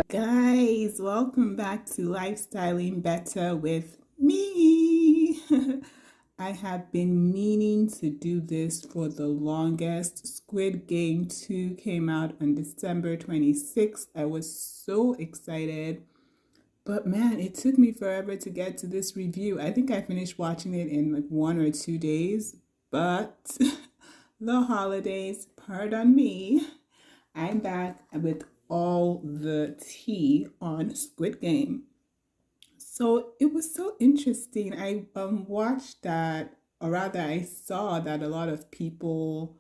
Guys, welcome back to Lifestyling Better with me. I have been meaning to do this for the longest. Squid Game 2 came out on December 26th. I was so excited. But man, it took me forever to get to this review. I think I finished watching it in like 1 or 2 days. But the holidays, pardon me, I'm back with all the tea on Squid Game. So it was so interesting. I watched that, or rather, I saw that a lot of people,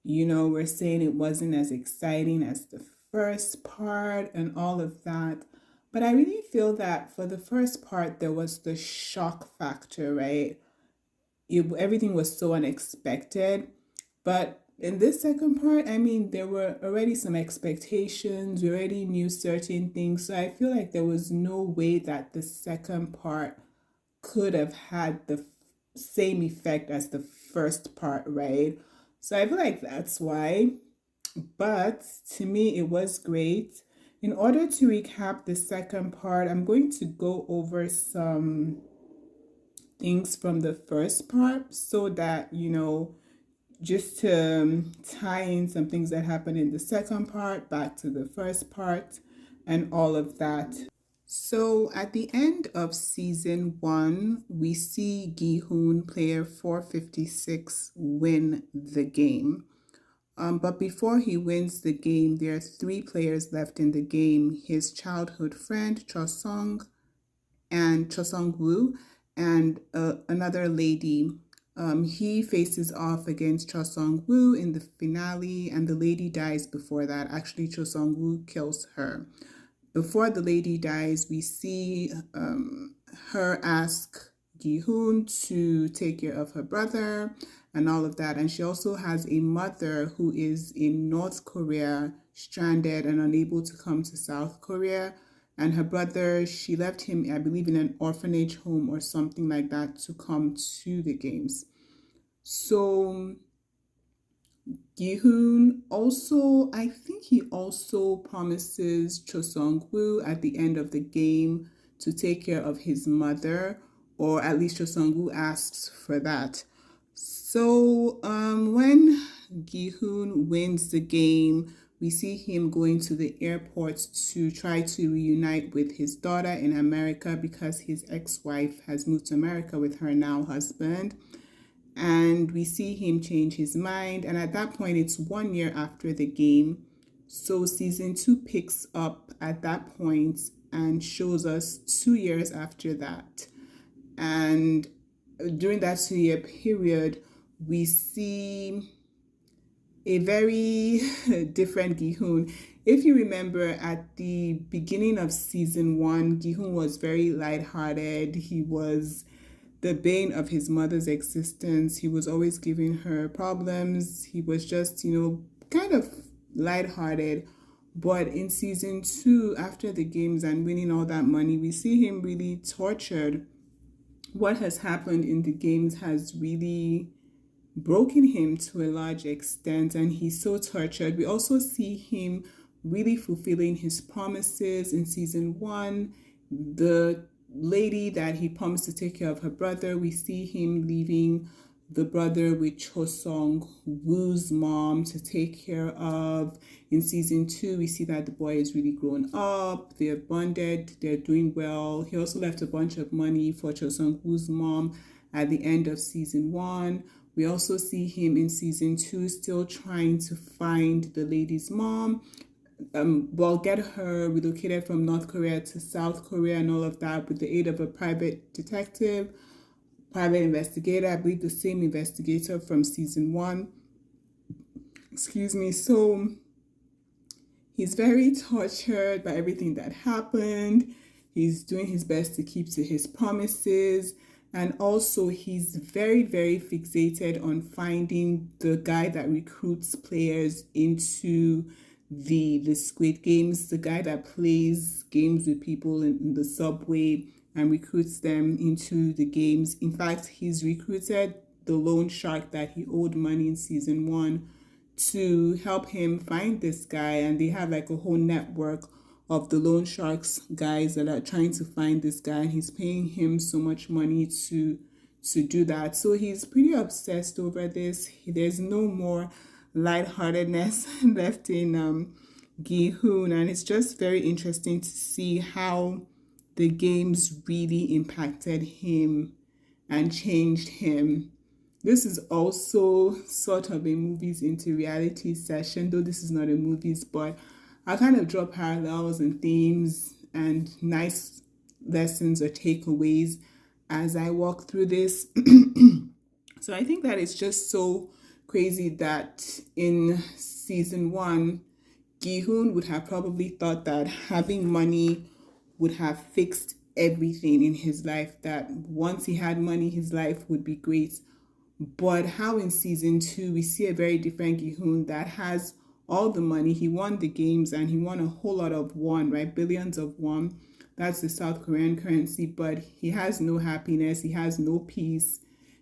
were saying it wasn't as exciting as the first part and all of that. But I really feel that for the first part, there was the shock factor, right? Everything was so unexpected. But in this second part, I mean, there were already some expectations. We already knew certain things. So I feel like there was no way that the second part could have had the same effect as the first part, right? So I feel like that's why. But to me, it was great. In order to recap the second part, I'm going to go over some things from the first part so that, just to tie in some things that happened in the second part back to the first part and all of that. So at the end of season 1, we see Gi-hoon, player 456, win the game. But before he wins the game, there are 3 players left in the game: his childhood friend Chosong and Chosong Woo, and another lady. He faces off against Chosong Woo in the finale, and the lady dies before that. Actually, Chosong Woo kills her. Before the lady dies, we see her ask Gi-hoon to take care of her brother and all of that. And she also has a mother who is in North Korea, stranded and unable to come to South Korea. And her brother, she left him, I believe, in an orphanage home or something like that to come to the games. So Gi-hoon also, I think he also promises Cho Sung-woo at the end of the game to take care of his mother, or at least Cho Sung-woo asks for that. So when Gi-hoon wins the game, we see him going to the airport to try to reunite with his daughter in America because his ex-wife has moved to America with her now husband. And we see him change his mind. And at that point, it's 1 year after the game. So season 2 picks up at that point and shows us 2 years after that. And during that 2 year period, we see a very different Gi-hoon. If you remember, at the beginning of season 1, Gi-hoon was very lighthearted. He was the bane of his mother's existence. He was always giving her problems. He was just, kind of lighthearted. But in season 2, after the games and winning all that money, we see him really tortured. What has happened in the games has really broken him to a large extent, and he's so tortured. We also see him really fulfilling his promises in season 1. The lady that he promised to take care of her brother, we see him leaving the brother with Cho Song Woo's mom to take care of. In season 2, we see that the boy is really grown up. They're bonded. They're doing well. He also left a bunch of money for Cho Song Woo's mom at the end of season 1. We also see him in season 2 still trying to find the lady's mom. Get her relocated from North Korea to South Korea and all of that with the aid of a private detective, private investigator, I believe the same investigator from season 1. Excuse me. So he's very tortured by everything that happened. He's doing his best to keep to his promises. And also, he's very, very fixated on finding the guy that recruits players into the Squid Games, the guy that plays games with people in the subway and recruits them into the games. In fact, he's recruited the loan shark that he owed money in season one to help him find this guy. And they have like a whole network of the loan sharks guys that are trying to find this guy, and he's paying him so much money to do that. So he's pretty obsessed over this. There's no more lightheartedness left in Gi-hoon, and it's just very interesting to see how the games really impacted him and changed him. This is also sort of a movies into reality session, though this is not a movies, but I kind of draw parallels and themes and nice lessons or takeaways as I walk through this. So I think that it's just so crazy that in season one, Gi-hoon would have probably thought that having money would have fixed everything in his life, that once he had money, his life would be great. But how in season two, we see a very different Gi-hoon that has all the money. He won the games and he won a whole lot of won, right? Billions of won. That's the South Korean currency, but he has no happiness. He has no peace.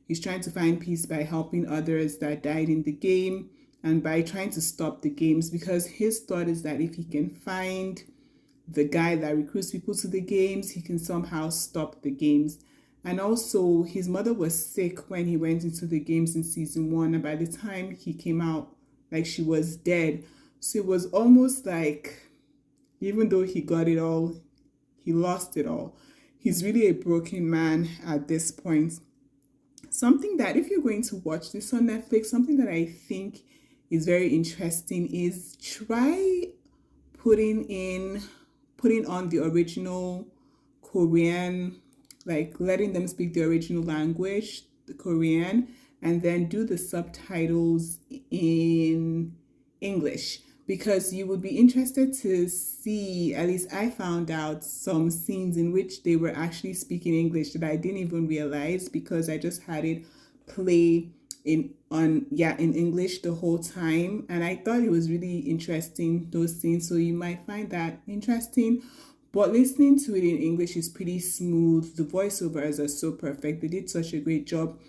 He's trying to find peace by helping others that died in the game and by trying to stop the games, because his thought is that if he can find the guy that recruits people to the games, he can somehow stop the games. And also, his mother was sick when he went into the games in season one, and by the time he came out, like, she was dead. So it was almost like, even though he got it all, he lost it all. He's really a broken man at this point. Something that, if you're going to watch this on Netflix, something that I think is very interesting is try putting on the original Korean, like letting them speak the original language, the Korean, and then do the subtitles in English, because you would be interested to see, at least I found out some scenes in which they were actually speaking English that I didn't even realize, because I just had it play in English the whole time, and I thought it was really interesting, those scenes. So you might find that interesting, but listening to it in English is pretty smooth. The voiceovers are so perfect. They did such a great job.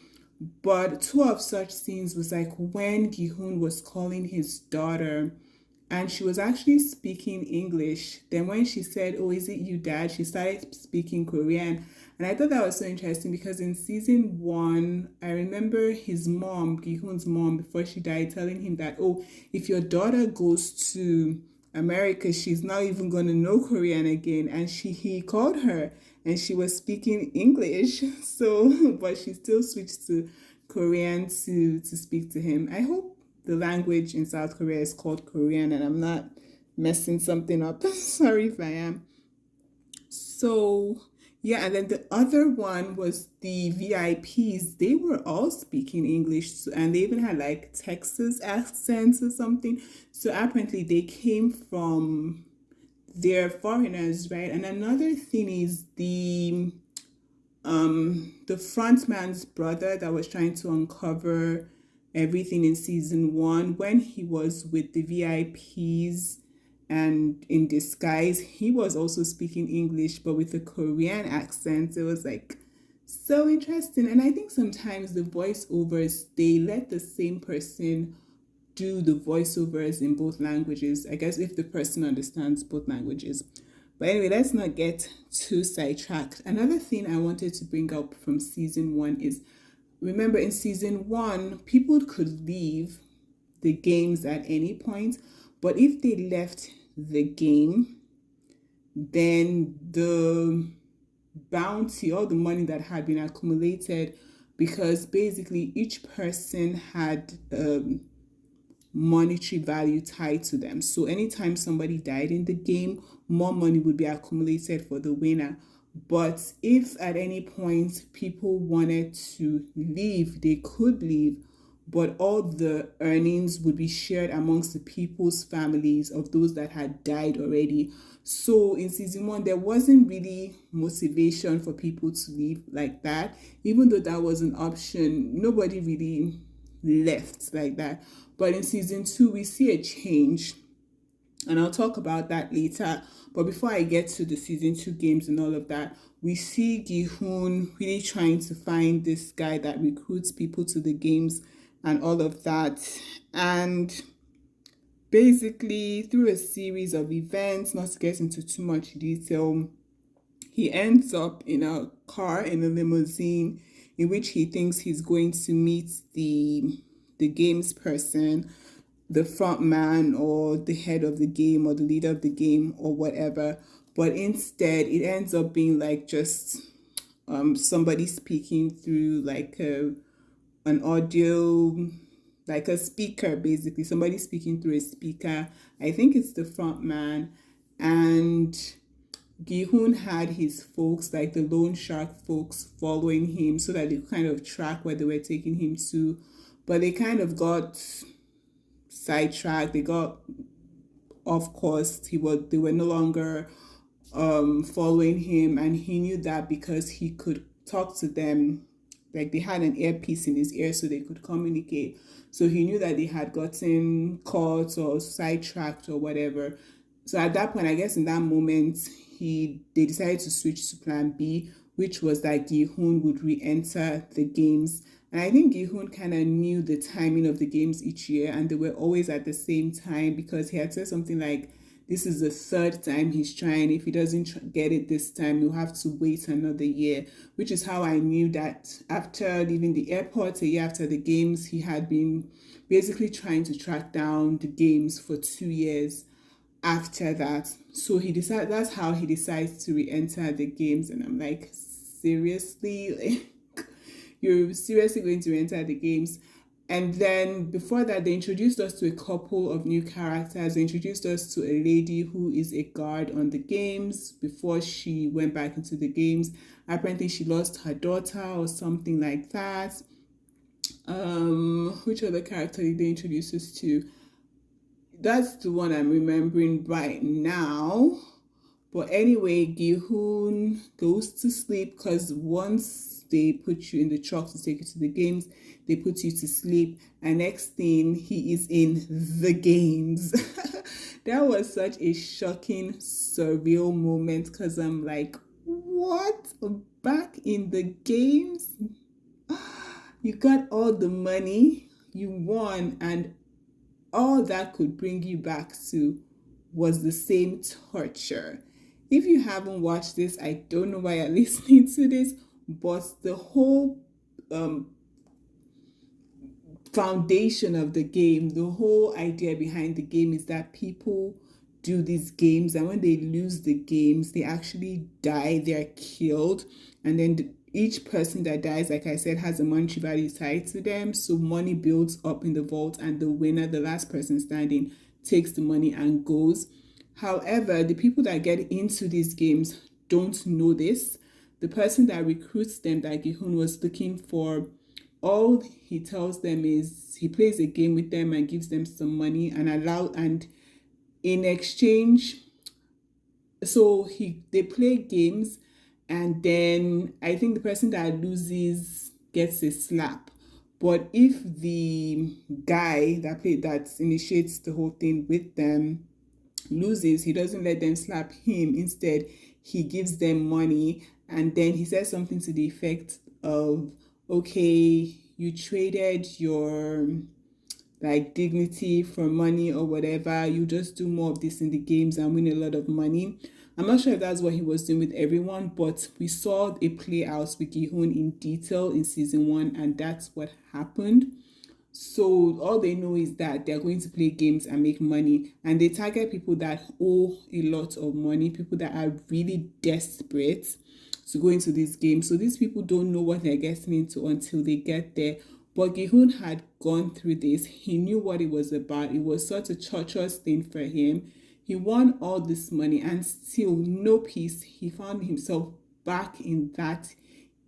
But two of such scenes was like when Gi-hoon was calling his daughter and she was actually speaking English. Then when she said, "Oh, is it you, Dad?" she started speaking Korean. And I thought that was so interesting because in season one, I remember his mom, Gi-hoon's mom, before she died, telling him that, "Oh, if your daughter goes to America, she's not even going to know Korean again." And he called her and she was speaking English. So, but she still switched to Korean to speak to him. I hope the language in South Korea is called Korean and I'm not messing something up. Sorry if I am. So, yeah, and then the other one was the VIPs. They were all speaking English and they even had like Texas accents or something. So apparently they came from, they're foreigners, right? And another thing is the frontman's brother that was trying to uncover everything in season one, when he was with the VIPs and in disguise, he was also speaking English but with a Korean accent. It was like so interesting. And I think sometimes the voiceovers, they let the same person do the voiceovers in both languages, I guess, if the person understands both languages. But anyway, let's not get too sidetracked. Another thing I wanted to bring up from season one is, remember in season one, people could leave the games at any point, but if they left the game, then the bounty, all the money that had been accumulated, because basically each person had monetary value tied to them. So anytime somebody died in the game, more money would be accumulated for the winner. But if at any point people wanted to leave, they could leave, but all the earnings would be shared amongst the people's families of those that had died already. So in season one, there wasn't really motivation for people to leave like that. Even though that was an option, nobody really left like that. But in season two, we see a change. And I'll talk about that later. But before I get to the season 2 games and all of that, we see Gi-hoon really trying to find this guy that recruits people to the games and all of that. And basically, through a series of events, not to get into too much detail, he ends up in a car, in a limousine, in which he thinks he's going to meet the games person, the front man or the head of the game or the leader of the game or whatever. But instead, it ends up being like just somebody speaking through like an audio, like a speaker, basically somebody speaking through a speaker. I think it's the front man. And Gi-hoon had his folks, like the loan shark folks, following him so that they could kind of track where they were taking him to. But they kind of got sidetracked. They got off course. They were no longer following him, and he knew that because he could talk to them, like they had an earpiece in his ear so they could communicate. So he knew that they had gotten caught or sidetracked or whatever. So at that point, I guess in that moment, they decided to switch to plan B, which was that Gi-hoon would re-enter the games. And I think Gi-hoon kind of knew the timing of the games each year, and they were always at the same time because he had said something like, this is the third time he's trying. If he doesn't get it this time, he'll have to wait another year, which is how I knew that after leaving the airport a year after the games, he had been basically trying to track down the games for 2 years after that. So that's how he decides to re-enter the games. And I'm like, seriously? Like, you're seriously going to re-enter the games? And then before that, they introduced us to a couple of new characters. They introduced us to a lady who is a guard on the games before she went back into the games. Apparently, she lost her daughter or something like that. Which other character did they introduce us to? That's the one I'm remembering right now. But anyway, Gi-hoon goes to sleep because once they put you in the truck to take you to the games, they put you to sleep. And next thing, he is in the games. That was such a shocking, surreal moment because I'm like, what? Back in the games? You got all the money, you won, and all that could bring you back to was the same torture. If you haven't watched this, I don't know why you're listening to this, but the whole foundation of the game, the whole idea behind the game is that people do these games, and when they lose the games, they actually die, they're killed, and then each person that dies, like I said, has a monetary value tied to them. So money builds up in the vault, and the winner, the last person standing, takes the money and goes. However, the people that get into these games don't know this. The person that recruits them, that Gi-hoon was looking for, all he tells them is he plays a game with them and gives them some money and in exchange, so they play games, and then I think the person that loses gets a slap. But if the guy that initiates the whole thing with them loses, he doesn't let them slap him. Instead, he gives them money, and then he says something to the effect of, okay, you traded your like dignity for money or whatever. You just do more of this in the games and win a lot of money. I'm not sure if that's what he was doing with everyone, but we saw it play out with Gi-hoon in detail in season 1, and that's what happened. So all they know is that they're going to play games and make money, and they target people that owe a lot of money, people that are really desperate to go into these games. So these people don't know what they're getting into until they get there. But Gi-hoon had gone through this. He knew what it was about. It was such a torturous thing for him. He won all this money and still no peace. He found himself back in that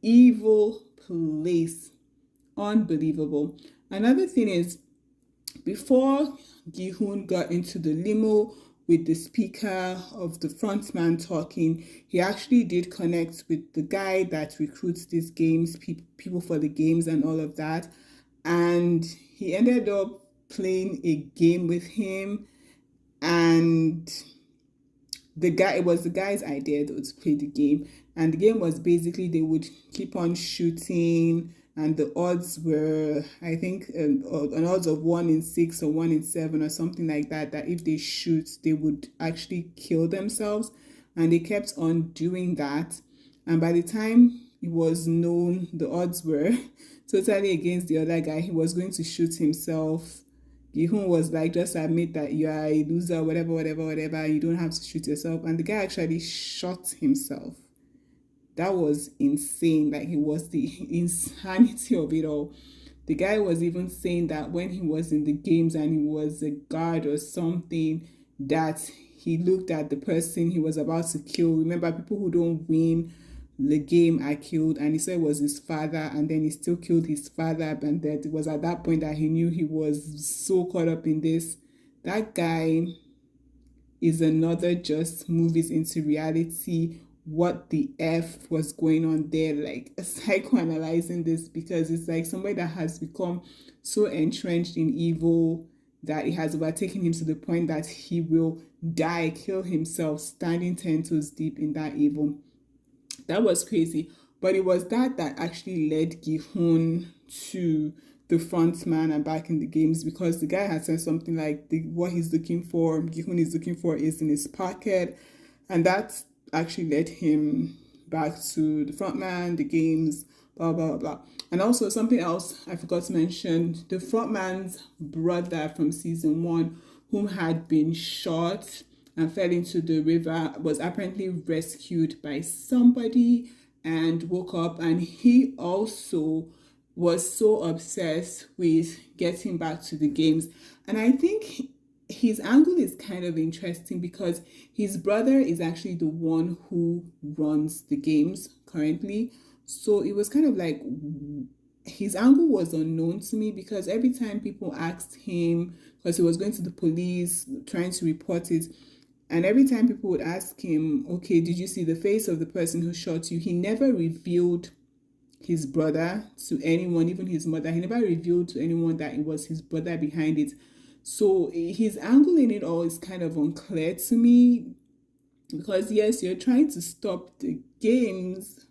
evil place. Unbelievable. Another thing is, before Gi-hoon got into the limo with the speaker of the frontman talking, he actually did connect with the guy that recruits these games, people for the games and all of that. And he ended up playing a game with him. and it was the guy's idea though to play the game, and the game was basically they would keep on shooting, and the odds were, I think, an odds of 1 in 6 or 1 in 7 or something like that, that if they shoot they would actually kill themselves. And they kept on doing that, and by the time it was known the odds were totally against the other guy, he was going to shoot himself. Gihun was like, just admit that you are a loser, whatever, whatever, whatever. You don't have to shoot yourself. And the guy actually shot himself. That was insane. Like, it was the insanity of it all. The guy was even saying that when he was in the games and he was a guard or something, that he looked at the person he was about to kill. Remember, people who don't win the game are killed, and he said it was his father, and then he still killed his father. And that it was at that point that he knew he was so caught up in this. That guy is another just movies into reality. What the F was going on there, like psychoanalyzing this, because it's like somebody that has become so entrenched in evil that it has overtaken him to the point that he will die, kill himself, standing 10 toes deep in that evil. That was crazy. But it was that actually led Gihun to the front man and back in the games, because the guy had said something like what he's looking for, Gihun is looking for, is in his pocket. And that actually led him back to the front man, the games, blah, blah, blah, blah. And also something else I forgot to mention, the front man's brother from season 1, whom had been shot and fell into the river, was apparently rescued by somebody and woke up, and he also was so obsessed with getting back to the games. And I think his angle is kind of interesting because his brother is actually the one who runs the games currently. So it was kind of like his angle was unknown to me, because every time people asked him, because he was going to the police trying to report it, and every time people would ask him, okay, did you see the face of the person who shot you? He never revealed his brother to anyone, even his mother. He never revealed to anyone that it was his brother behind it. So his angle in it all is kind of unclear to me, because yes, you're trying to stop the games,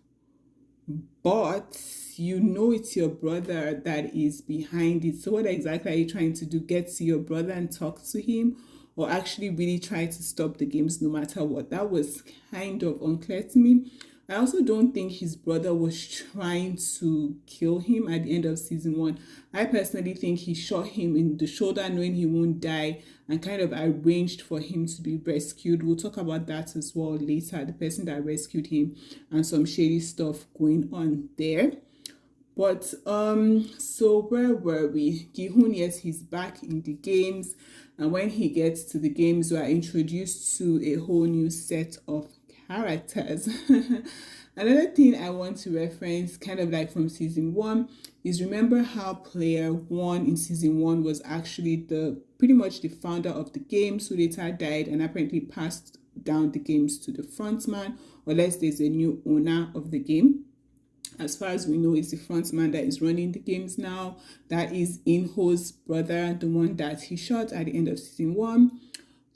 but you know it's your brother that is behind it. So what exactly are you trying to do? Get to your brother and talk to him, or actually really try to stop the games no matter what? That was kind of unclear to me. I also don't think his brother was trying to kill him at the end of season 1. I personally think he shot him in the shoulder knowing he won't die, and kind of arranged for him to be rescued. We'll talk about that as well later, the person that rescued him and some shady stuff going on there. But so where were we? Gihun, yes, he's back in the games, and when he gets to the games, we are introduced to a whole new set of characters. Another thing I want to reference, kind of like from season 1, is remember how player 1 in season 1 was actually the pretty much the founder of the game, who later died and apparently passed down the games to the front man, unless there's a new owner of the game. As far as we know, it's the front man that is running the games now. That is Inho's brother, the one that he shot at the end of season 1.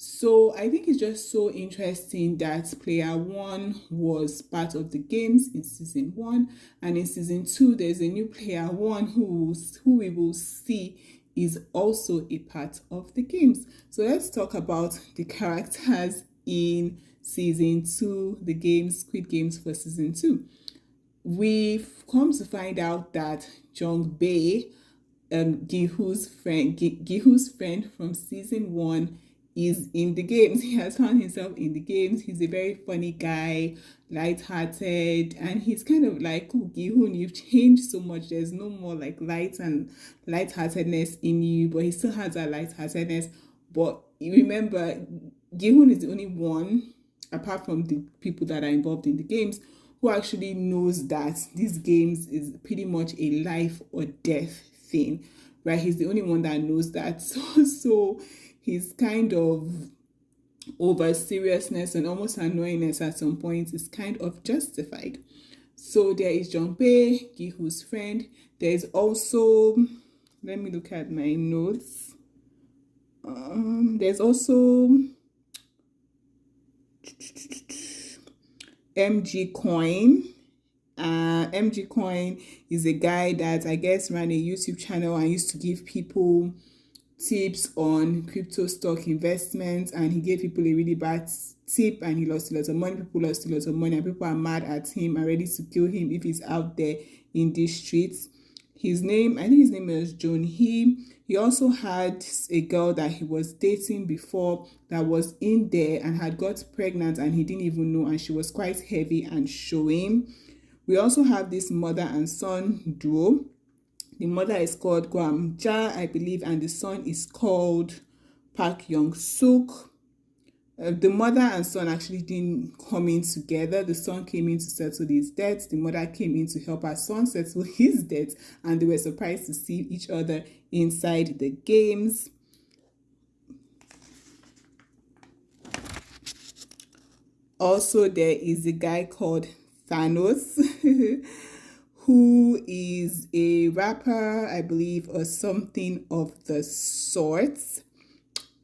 So I think it's just so interesting that player 1 was part of the games in season 1, and in season 2 there's a new player 1 who we will see is also a part of the games. So let's talk about the characters in season 2, the games, Squid Games for season 2. We've come to find out that Jung Bae, Gihu's friend from season 1, is in the games. He has found himself in the games. He's a very funny guy, light-hearted, and he's kind of like, oh, Gihun, you've changed so much. There's no more like light and light-heartedness in you, but he still has that light-heartedness. But remember, Gihun is the only one, apart from the people that are involved in the games, who actually knows that these games is pretty much a life or death thing, right? He's the only one that knows that. So his kind of over seriousness and almost annoyingness at some point is kind of justified. So there is Junpei, Gihu's friend. There's also, let me look at my notes. There's also MG Coin. MG Coin is a guy that I guess ran a YouTube channel and used to give people tips on crypto stock investments, and he gave people a really bad tip and he lost a lot of money. People lost a lot of money and people are mad at him and ready to kill him if he's out there in these streets. His name, I think his name is John. He also had a girl that he was dating before that was in there and had got pregnant and he didn't even know, and she was quite heavy and showing. We also have this mother and son duo. The mother is called Guam Ja, I believe, and the son is called Park Young Suk. The mother and son actually didn't come in together. The son came in to settle his debts. The mother came in to help her son settle his debts, and they were surprised to see each other inside the games. Also, there is a guy called Thanos who is a rapper, I believe, or something of the sorts.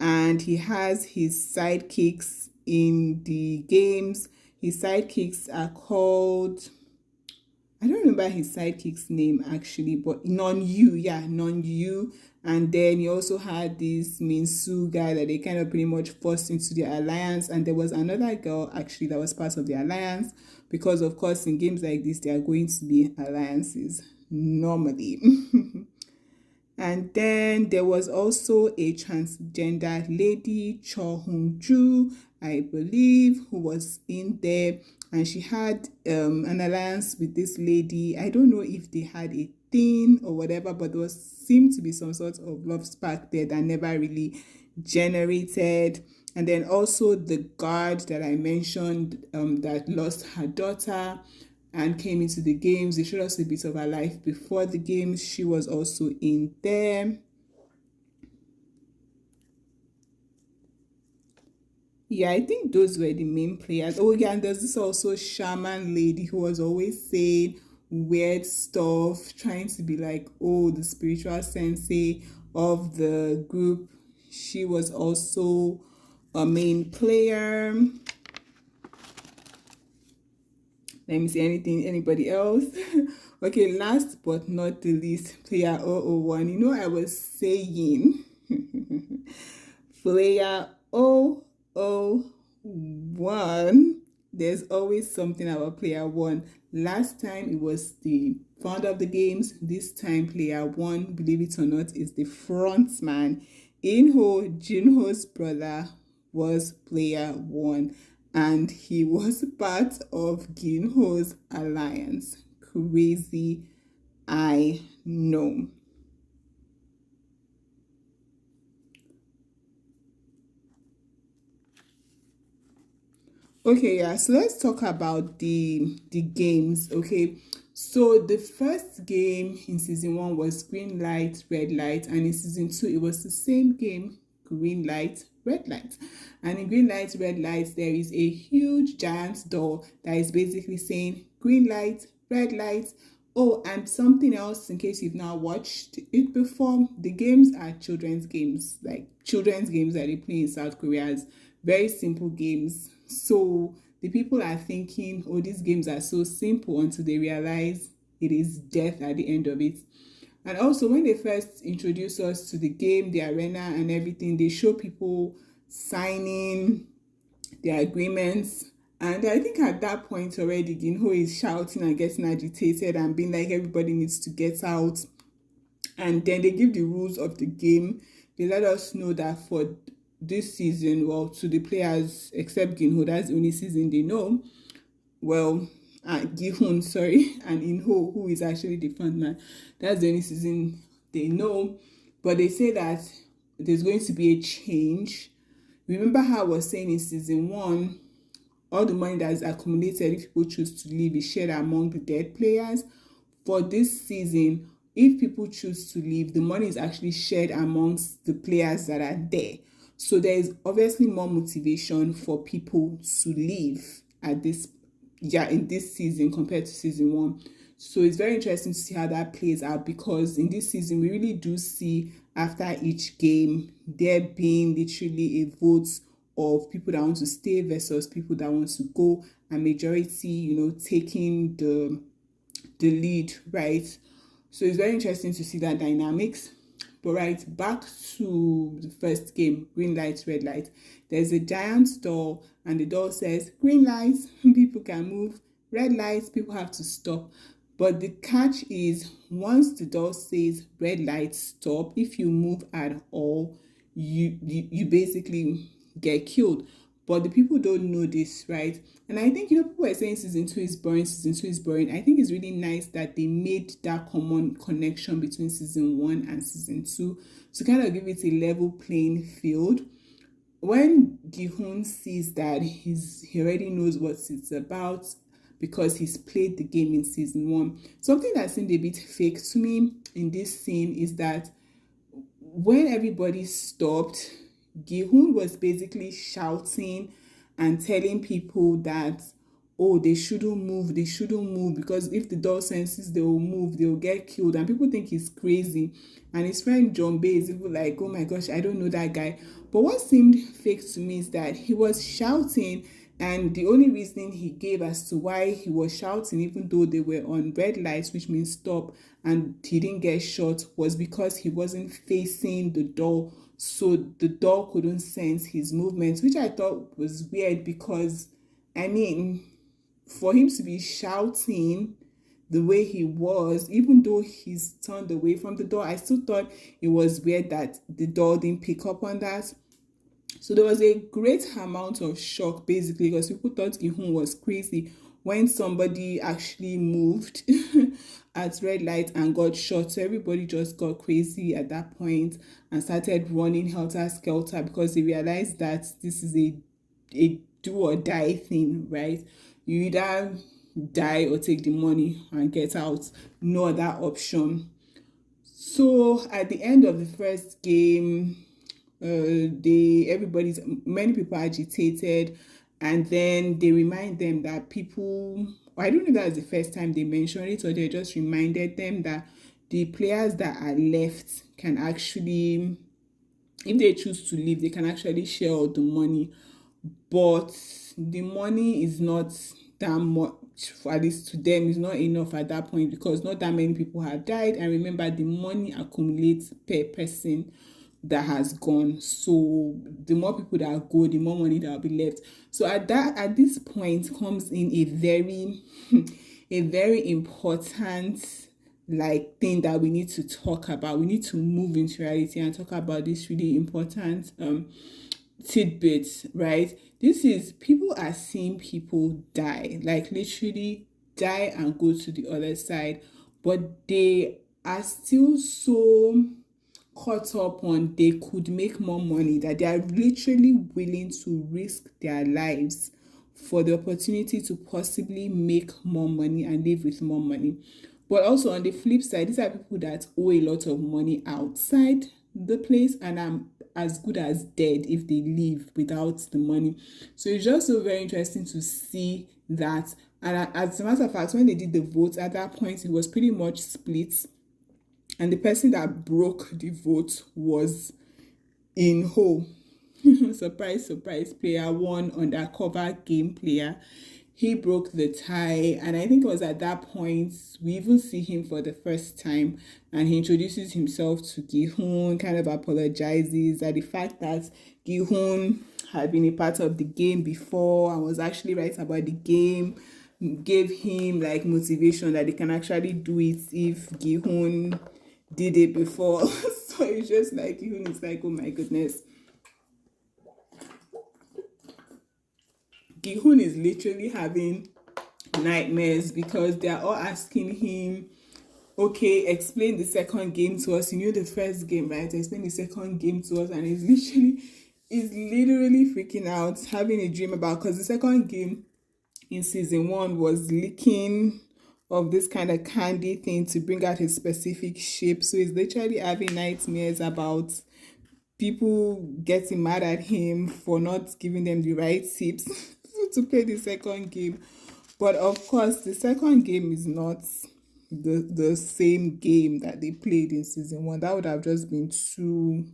And he has his sidekicks in the games. His sidekicks are called, I don't remember his sidekick's name actually, but Non-You. And then he also had this Minsu guy that they kind of pretty much forced into the alliance. And there was another girl actually that was part of the alliance, because of course in games like this there are going to be alliances normally. And then there was also a transgender lady, Cho Hong Ju, I believe, who was in there, and she had an alliance with this lady. I don't know if they had a thing or whatever, but there seemed to be some sort of love spark there that never really generated. And then also the guard that I mentioned that lost her daughter and came into the games. They showed us a bit of her life before the games. She was also in there. Yeah, I think those were the main players. Oh yeah, and there's this also shaman lady who was always saying weird stuff, trying to be like, oh, the spiritual sensei of the group. She was also a main player. Let me see anybody else. Okay, last but not the least, player 001. You know, I was saying player 001, there's always something about player 1. Last time it was the founder of the games. This time player 1, believe it or not, is the front man. Jinho's brother, was player 1. And he was part of Ginho's alliance. Crazy, I know. Okay, yeah, so let's talk about the games. Okay, so the first game in season 1 was green light, red light, and in season 2 it was the same game, green light, red light. And in green light, red light, there is a huge giant door that is basically saying green light, red light. Oh, and something else, in case you've not watched it before, the games are children's games, like children's games that they play in South Korea. Very simple games. So the people are thinking, oh, these games are so simple, until they realize it is death at the end of it. And also, when they first introduce us to the game, the arena and everything, they show people signing their agreements. And I think at that point already, Ginho is shouting and getting agitated and being like, everybody needs to get out. And then they give the rules of the game. They let us know that for this season, well, to the players, except Ginho, that's the only season they know. Well, Gihun, sorry, and Inho, who is actually the front man, that's the only season they know. But they say that there's going to be a change. Remember how I was saying in season 1, all the money that is accumulated, if people choose to leave, is shared among the dead players. For this season, if people choose to leave, the money is actually shared amongst the players that are there. So there is obviously more motivation for people to leave in this season compared to season 1. So it's very interesting to see how that plays out, because in this season we really do see after each game, there being literally a vote of people that want to stay versus people that want to go, and majority, taking the lead, right? So it's very interesting to see that dynamics. But right, back to the first game, green light, red light. There's a giant door, and the door says green lights, people can move, red lights, people have to stop. But the catch is, once the door says red light, stop, if you move at all, you basically get killed. But the people don't know this, right? And I think, people are saying season 2 is boring, season 2 is boring. I think it's really nice that they made that common connection between season 1 and season 2 to kind of give it a level playing field. When Gi-hoon sees that he already knows what it's about because he's played the game in season 1. Something that seemed a bit fake to me in this scene is that when everybody stopped, Gi-hoon was basically shouting and telling people that, oh, they shouldn't move, because if the door senses they will move, they will get killed. And people think he's crazy. And his friend John Bay is even like, oh my gosh, I don't know that guy. But what seemed fake to me is that he was shouting, and the only reason he gave as to why he was shouting, even though they were on red lights, which means stop, and he didn't get shot, was because he wasn't facing the door. So the door couldn't sense his movements, which I thought was weird because, I mean, for him to be shouting the way he was, even though he's turned away from the door, I still thought it was weird that the door didn't pick up on that. So there was a great amount of shock, basically, because people thought Gi-hoon was crazy when somebody actually moved at red light and got shot. So everybody just got crazy at that point and started running helter-skelter because they realized that this is a do or die thing, right? You either die or take the money and get out. No other option. So at the end of the first game, many people agitated, and then they remind them that people, I don't know if that's the first time they mentioned it, or they just reminded them that the players that are left can actually, if they choose to leave, they can actually share all the money. But the money is not that much, at least to them, is not enough at that point, because not that many people have died. And remember, the money accumulates per person that has gone. So the more people that go, the more money that will be left. So at this point comes in a very a very important thing that we need to talk about. We need to move into reality and talk about this really important tidbits, right? This is, people are seeing people die, like literally die and go to the other side, but they are still so caught up on they could make more money that they are literally willing to risk their lives for the opportunity to possibly make more money and live with more money. But also on the flip side, these are people that owe a lot of money outside the place and are as good as dead if they leave without the money. So it's just so very interesting to see that. And as a matter of fact, when they did the vote, at that point, it was pretty much split. And the person that broke the vote was in Ho. Surprise, surprise, player one, undercover game player. He broke the tie, and I think it was at that point we even see him for the first time, and he introduces himself to Gi-hoon, kind of apologizes at the fact that Gi-hoon had been a part of the game before and was actually right about the game, gave him motivation that they can actually do it if Gi-hoon did it before. So it's just Gi-hoon is oh my goodness. Gi-hoon is literally having nightmares because they're all asking him, okay, explain the second game to us. You knew the first game, right? Explain the second game to us. And he's literally freaking out, having a dream about, because the second game in season 1 was leaking of this kind of candy thing to bring out his specific shape. So he's literally having nightmares about people getting mad at him for not giving them the right tips to play the second game. But of course, the second game is not the same game that they played in season one. That would have just been too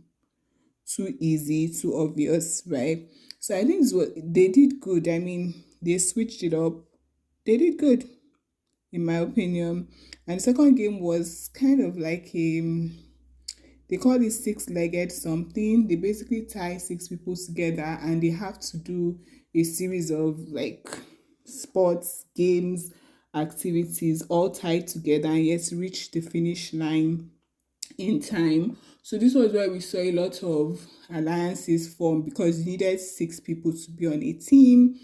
easy, too obvious, right? So I think it's what they did good. I mean, they switched it up. They did good, in my opinion. And the second game was kind of like a they call it six-legged something. They basically tie six people together and they have to do a series of like sports, games, activities all tied together and yet reach the finish line in time. So this was where we saw a lot of alliances form because you needed six people to be on a team,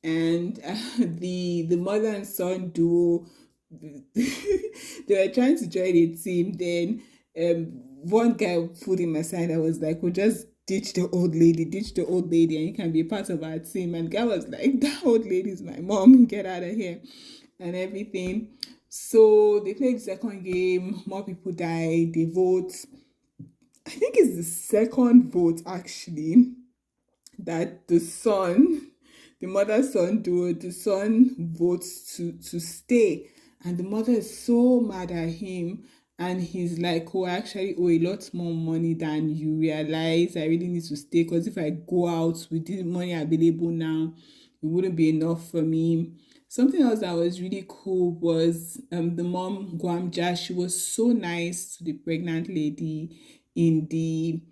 and the mother and son duo they were trying to join a team. Then one guy pulled him aside and was like, "We'll just ditch the old lady, and you can be a part of our team." And guy was like, "That old lady is my mom. Get out of here," and everything. So they played the second game, more people died, they vote. I think it's the second vote actually that the son, the mother's son duo, the son votes to stay. And the mother is so mad at him. And he's like, "Oh, I actually owe a lot more money than you realize. I really need to stay because if I go out with this money available now, it wouldn't be enough for me." Something else that was really cool was the mom Guamja. She was so nice to the pregnant lady in the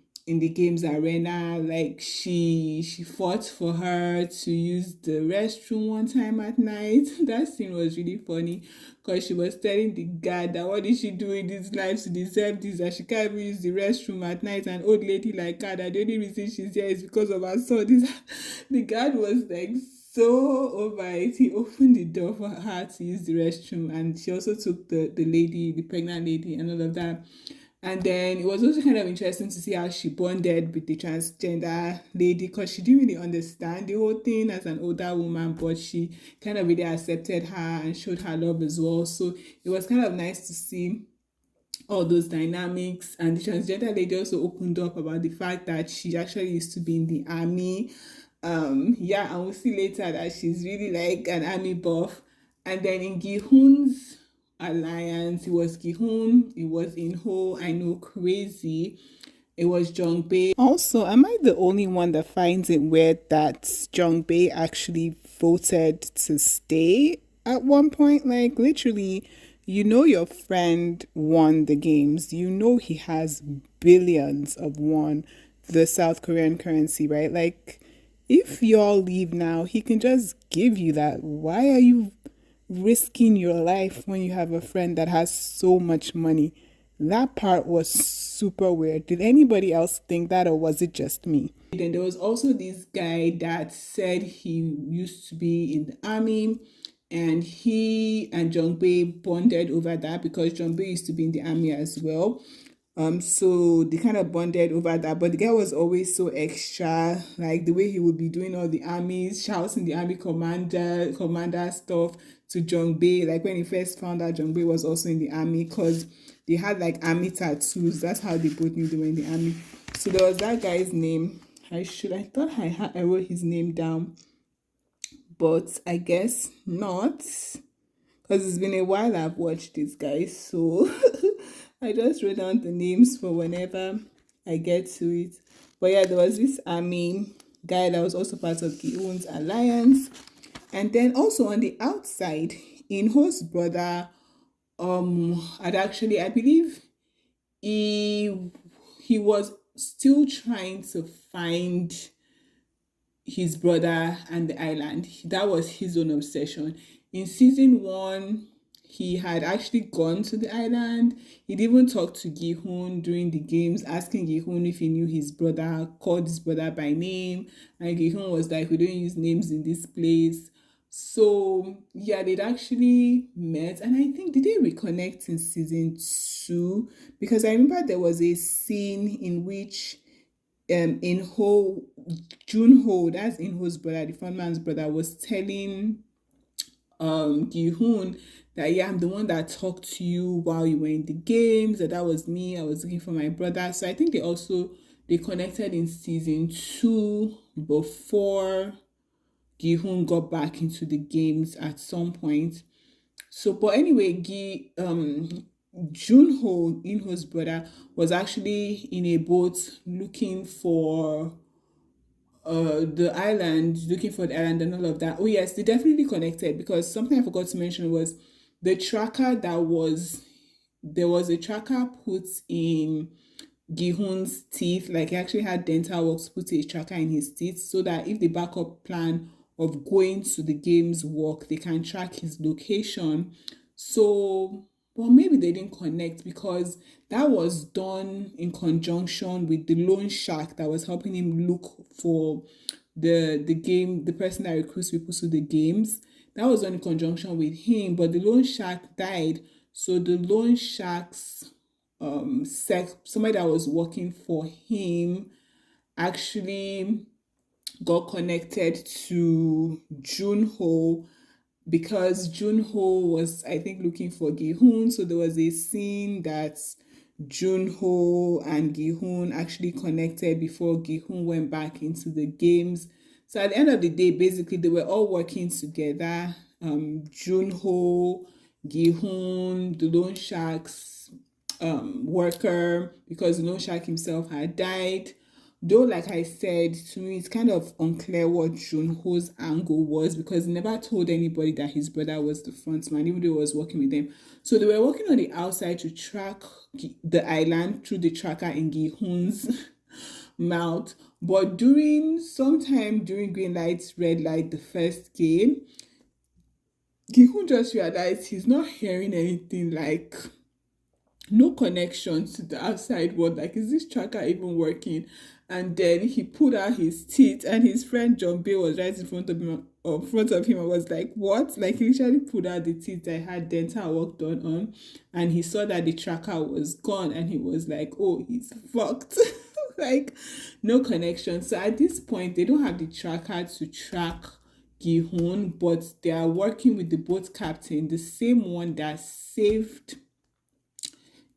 games arena. Like she fought for her to use the restroom one time at night. That scene was really funny because she was telling the guard that what did she do in this life to deserve this, that she can't even use the restroom at night. An old lady like her, that the only reason she's here is because of her son. This the guard was like so over it. He opened the door for her to use the restroom, and she also took the lady, the pregnant lady, and all of that. And then it was also kind of interesting to see how she bonded with the transgender lady because she didn't really understand the whole thing as an older woman, but she kind of really accepted her and showed her love as well. So it was kind of nice to see all those dynamics. And the transgender lady also opened up about the fact that she actually used to be in the army. Yeah, and we'll see later that she's really like an army buff. And then in Gihun's alliance, it was Gihun, it was Inho, I know Crazy, it was Jongbei. Also, am I the only one that finds it weird that Jongbei actually voted to stay at one point? Like, literally, you know, your friend won the games, you know, he has billions of won the South Korean currency, right? Like, if y'all leave now, he can just give you that. Why are you risking your life when you have a friend that has so much money? That part was super weird. Did anybody else think that, or was it just me? Then there was also this guy that said he used to be in the army, and he and Jongbei bonded over that because Jongbei used to be in the army as well. So they kind of bonded over that, but the guy was always so extra, like the way he would be doing all the armies, shouting the army commander stuff to Jongbei. Like when he first found out Jongbei was also in the army, because they had like army tattoos. That's how they both knew they were in the army. So there was that guy's name. I thought I wrote his name down, but I guess not because it's been a while I've watched these guys, so I just wrote down the names for whenever I get to it. But yeah, there was this army guy that was also part of Giun's alliance, and then also on the outside, Inho's brother, had actually, I believe, he was still trying to find his brother and the island. That was his own obsession. In season one, he had actually gone to the island. He'd even talked to Gihun during the games, asking Gihun if he knew his brother, called his brother by name. And Gihun was like, "We don't use names in this place." So yeah, they'd actually met, and I think did they reconnect in season two? Because I remember there was a scene in which in Ho Junho, that's Inho's brother, the front man's brother, was telling Gihun that, yeah, I'm the one that talked to you while you were in the games, that was me. I was looking for my brother. So I think they connected in season two before Gihun got back into the games at some point. So, but anyway, Junho's brother, was actually in a boat looking for the island, looking for the island and all of that. Oh yes, they definitely connected, because something I forgot to mention was the tracker that was there was a tracker put in Gihun's teeth. Like, he actually had dental works put a tracker in his teeth, so that if the backup plan of going to the games work, they can track his location. So, well, maybe they didn't connect, because that was done in conjunction with the loan shark that was helping him look for the person that recruits people to the games. That was done in conjunction with him, but the loan shark died. So the loan shark's somebody that was working for him actually got connected to Junho, because Junho was, I think, looking for Gihun. So there was a scene that Junho and Gihun actually connected before Gihun went back into the games. So at the end of the day, basically, they were all working together. Junho, Gihun, the loan sharks, worker, because the loan shark himself had died. Though, like I said, to me, it's kind of unclear what Junho's angle was, because he never told anybody that his brother was the front man, even though he was working with them. So they were working on the outside to track the island through the tracker in Gihun's mouth. But sometime during green light, red light, the first game, Gihun just realized he's not hearing anything, like no connection to the outside world. Like, is this tracker even working? And then he pulled out his teeth, and his friend John Bay was right in front of him, and was like, what? Like, he literally pulled out the teeth that had dental work done on, and he saw that the tracker was gone, and he was like, oh, he's fucked. Like, no connection. So at this point, they don't have the tracker to track Gihun, but they are working with the boat captain, the same one that saved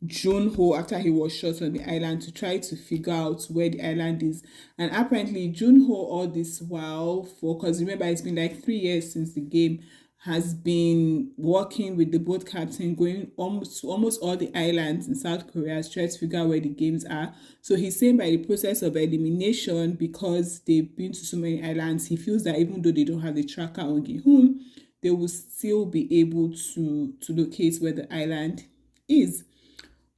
Junho after he was shot on the island, to try to figure out where the island is. And apparently Junho, all this while, because remember, it's been like 3 years since the game, has been working with the boat captain, going almost all the islands in South Korea to try to figure out where the games are. So he's saying, by the process of elimination, because they've been to so many islands, he feels that even though they don't have the tracker on Gihun, they will still be able to locate where the island is.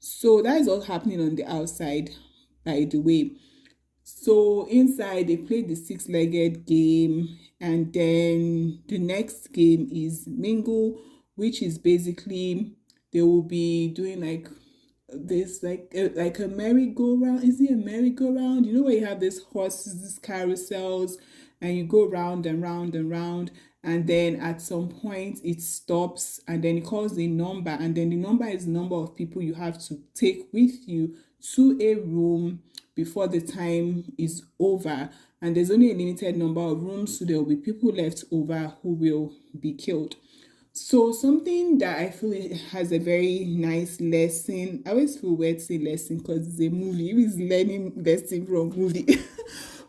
So that is all happening on the outside, by the way. So inside, they played the six-legged game, and then the next game is Mingle, which is basically, they will be doing like this, like a merry-go-round. Is it a merry-go-round? You know, where you have this horses, these carousels, and you go round and round and round, and then at some point it stops, and then it calls a number, and then the number is the number of people you have to take with you to a room before the time is over. And there's only a limited number of rooms, so there will be people left over who will be killed. So something that I feel it has a very nice lesson. I always feel weird saying lesson, because it's a movie. It's learning lesson from movie.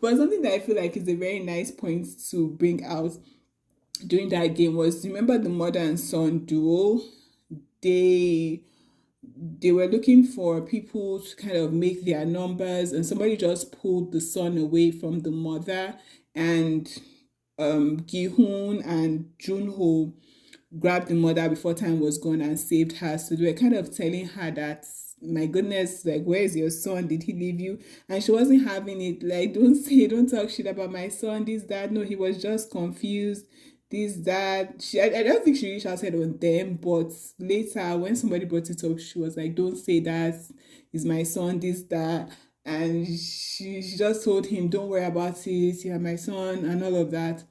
But something that I feel like is a very nice point to bring out during that game was, remember the mother and son duo? They they were looking for people to kind of make their numbers, and somebody just pulled the son away from the mother, and Gihun and Junho grabbed the mother before time was gone and saved her. So they were kind of telling her that, my goodness, like, where is your son? Did he leave you? And she wasn't having it. Like, don't talk shit about my son, this, that. No, he was just confused, this, that. I don't think she really shouted on them, but later when somebody brought it up, she was like, don't say that, is my son, this, that. And she just told him, don't worry about it, you're my son, and all of that.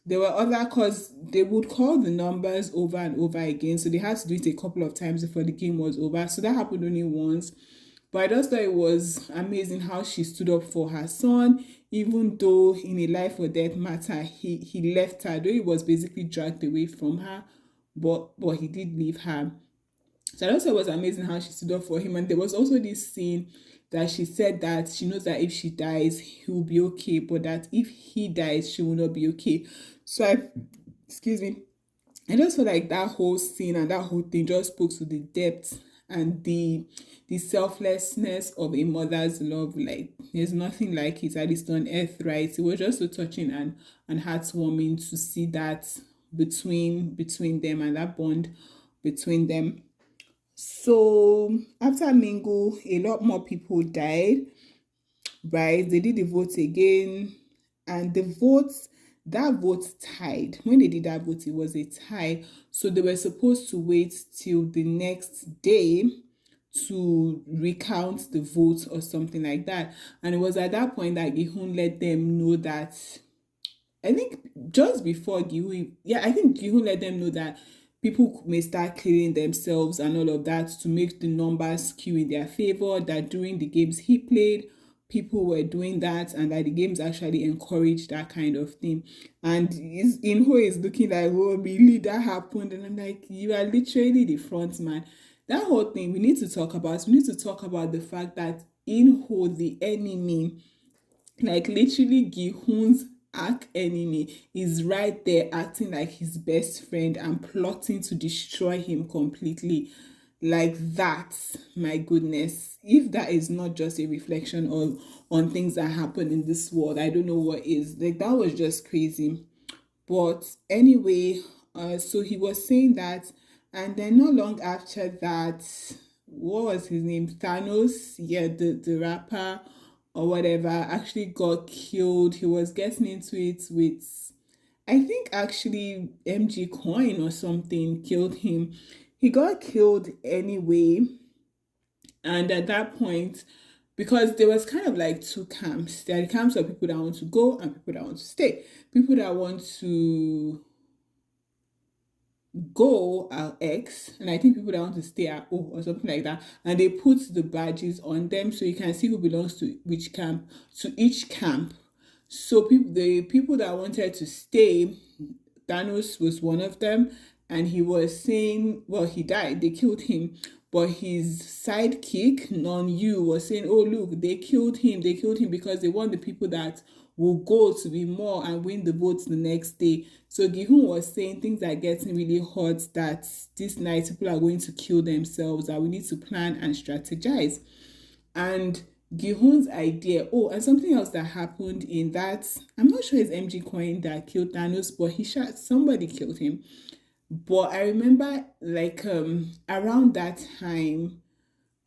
There were other, because they would call the numbers over and over again, so they had to do it a couple of times before the game was over. So that happened only once. But I just thought it was amazing how she stood up for her son, even though in a life or death matter, he left her, though he was basically dragged away from her, but he did leave her. So I also, it was amazing how she stood up for him. And there was also this scene that she said that she knows that if she dies, he will be okay, but that if he dies, she will not be okay. So excuse me. I just feel like that whole scene and that whole thing just spoke to the depth and the selflessness of a mother's love. Like there's nothing like it, at least on earth, right? It was just so touching and heartwarming to see that between them and that bond between them. So after Mingle, a lot more people died, right? They did the vote again, and that vote tied. When they did that vote, it was a tie. So they were supposed to wait till the next day to recount the votes or something like that. And it was at that point that Gihun let them know that, I think just before Gihu, yeah, I think Gihu let them know that people may start killing themselves and all of that to make the numbers skew in their favor. That during the games he played, people were doing that, and that the games actually encouraged that kind of thing. And Inho is looking like, oh, really, that happened. And I'm like, you are literally the front man. That whole thing we need to talk about. We need to talk about the fact that Inho, the enemy, like literally Gihun's arch enemy, is right there acting like his best friend and plotting to destroy him completely. Like that, my goodness. If that is not just a reflection of on things that happen in this world, I don't know what is. Like that was just crazy. But anyway, so he was saying that, and then not long after that, what was his name? Thanos, yeah, the rapper or whatever, actually got killed. He was getting into it with, I think actually MG Coin or something killed him. He got killed anyway, and at that point, because there was kind of like two camps. There are the camps of people that want to go and people that want to stay. People that want to go are X, and I think people that want to stay are O or something like that. And they put the badges on them so you can see who belongs to which camp, to each camp. So the people that wanted to stay, Thanos was one of them, and he was saying, well, he died, they killed him. But his sidekick, Non Yu, was saying, oh, look, they killed him because they want the people that will go to be more and win the votes the next day. So Gihun was saying things are getting really hot, that this night people are going to kill themselves, that we need to plan and strategize. And Gihun's idea, oh, and something else that happened in that, I'm not sure it's MG Coin that killed Thanos, but somebody killed him. But I remember like around that time,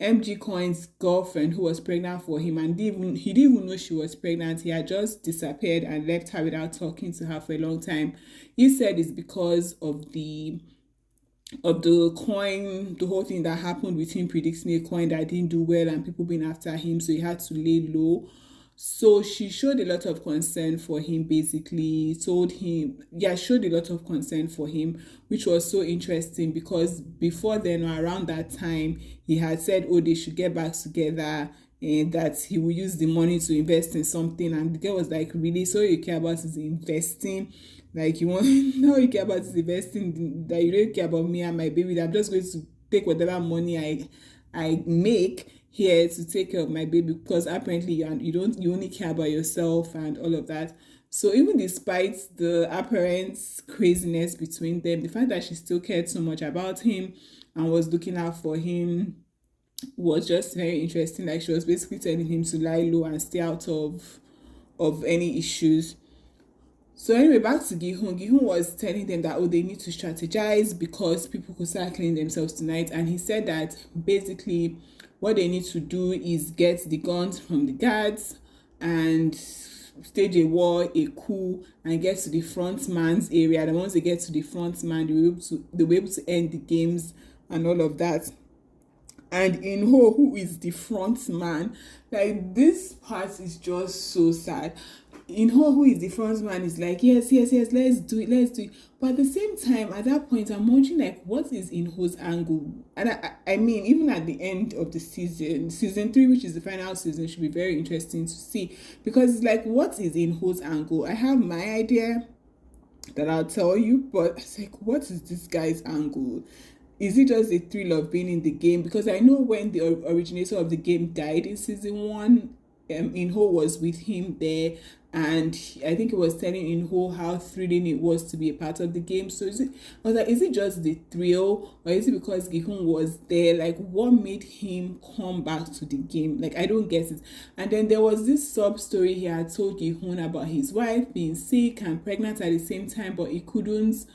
MG Coin's girlfriend, who was pregnant for him, and he didn't even know she was pregnant. He had just disappeared and left her without talking to her for a long time. He said it's because of the coin, the whole thing that happened with him predicting a coin that didn't do well and people being after him, so he had to lay low. So she showed a lot of concern for him, basically told him, yeah, showed a lot of concern for him, which was so interesting because before then or around that time, he had said, oh, they should get back together and that he will use the money to invest in something. And the girl was like, really? So you care about is investing? Like you want, now you care about is investing, that you don't care about me and my baby, that I'm just going to take whatever money I make here to take care of my baby, because apparently you only care about yourself and all of that. So even despite the apparent craziness between them, the fact that she still cared so much about him and was looking out for him was just very interesting. Like she was basically telling him to lie low and stay out of any issues. So anyway, back to Gihun. Gihun was telling them that, oh, they need to strategize because people could start killing themselves tonight. And he said that basically what they need to do is get the guns from the guards and stage a war, a coup, and get to the front man's area. And once they get to the front man, they'll be able to end the games and all of that. And Inho, who is the front man, like this part is just so sad. Inho, who is the front man, is like, yes, yes, yes, let's do it, let's do it. But at the same time, at that point, I'm wondering, like, what is Inho's angle? And I mean, even at the end of the season 3, which is the final season, should be very interesting to see, because it's like, what is Inho's angle? I have my idea that I'll tell you, but it's like, what is this guy's angle? Is it just the thrill of being in the game? Because I know when the originator of the game died in season 1, Inho was with him there, and I think he was telling Inho how thrilling it was to be a part of the game. So I was like, is it just the thrill, or is it because Gihun was there? Like, what made him come back to the game? Like, I don't get it. And then there was this sub story he had told Gihun about his wife being sick and pregnant at the same time, but they couldn't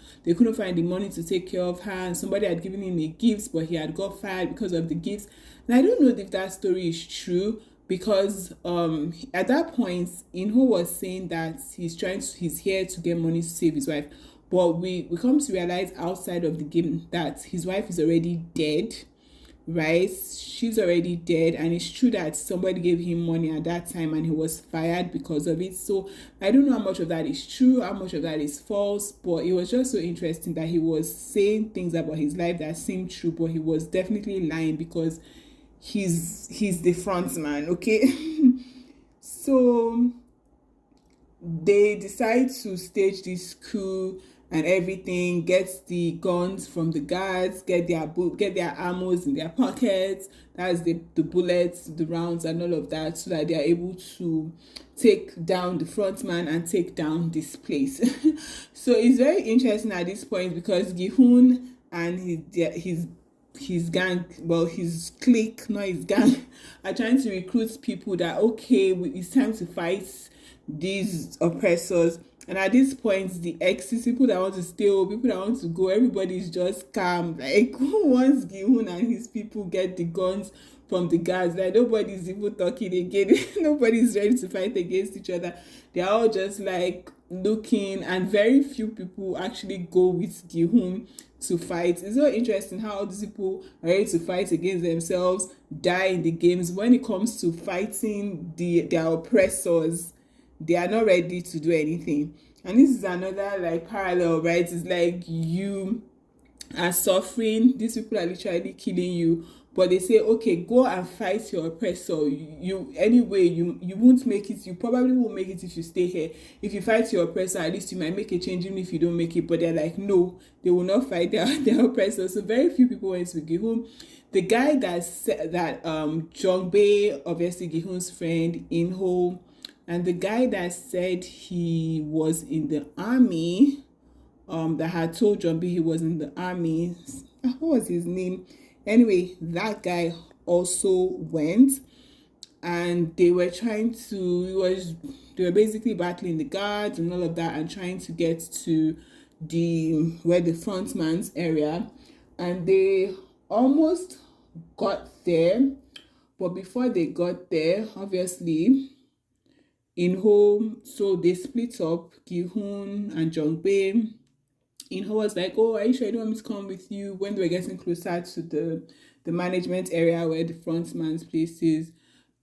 find the money to take care of her, and somebody had given him a gift, but he had got fired because of the gifts. And I don't know if that story is true, because at that point Inho was saying that he's here to get money to save his wife, but we come to realize outside of the game that his wife is already dead, right? She's already dead, and it's true that somebody gave him money at that time and he was fired because of it. So I don't know how much of that is true, how much of that is false, but it was just so interesting that he was saying things about his life that seemed true, but he was definitely lying because he's the front man, okay? So they decide to stage this coup and everything, get the guns from the guards, get their ammos in their pockets, that's the bullets, the rounds and all of that, so that they are able to take down the front man and take down this place. So it's very interesting at this point because Gihun and his gang, well, his clique, not his gang, are trying to recruit people that, okay, it's time to fight these oppressors. And at this point, the exes, people that want to stay, people that want to go, everybody's just calm. Like, once Gihun and his people get the guns from the guards, like, nobody's even talking again. Nobody's ready to fight against each other. They're all just like looking, and very few people actually go with Gihun to fight. It's so interesting how these people are ready to fight against themselves, die in the games. When it comes to fighting their oppressors, they are not ready to do anything. And this is another like parallel, right? It's like you are suffering, these people are literally killing you, but they say, okay, go and fight your oppressor. You anyway, you won't make it. You probably won't make it if you stay here. If you fight your oppressor, at least you might make a change even if you don't make it. But they're like, no, they will not fight their oppressor. So very few people went to Gihun. The guy that said that Jongbei, obviously Gihun's friend, Inho, and the guy that said he was in the army, that had told Jongbei he was in the army, what was his name? Anyway, that guy also went, and they were they were basically battling the guards and all of that, and trying to get to the front man's area, and they almost got there. But before they got there, obviously Inho, so they split up, Gihun and Jongbei. Inho was like, oh, are you sure you don't want me to come with you? When they were getting closer to the management area where the front man's place is,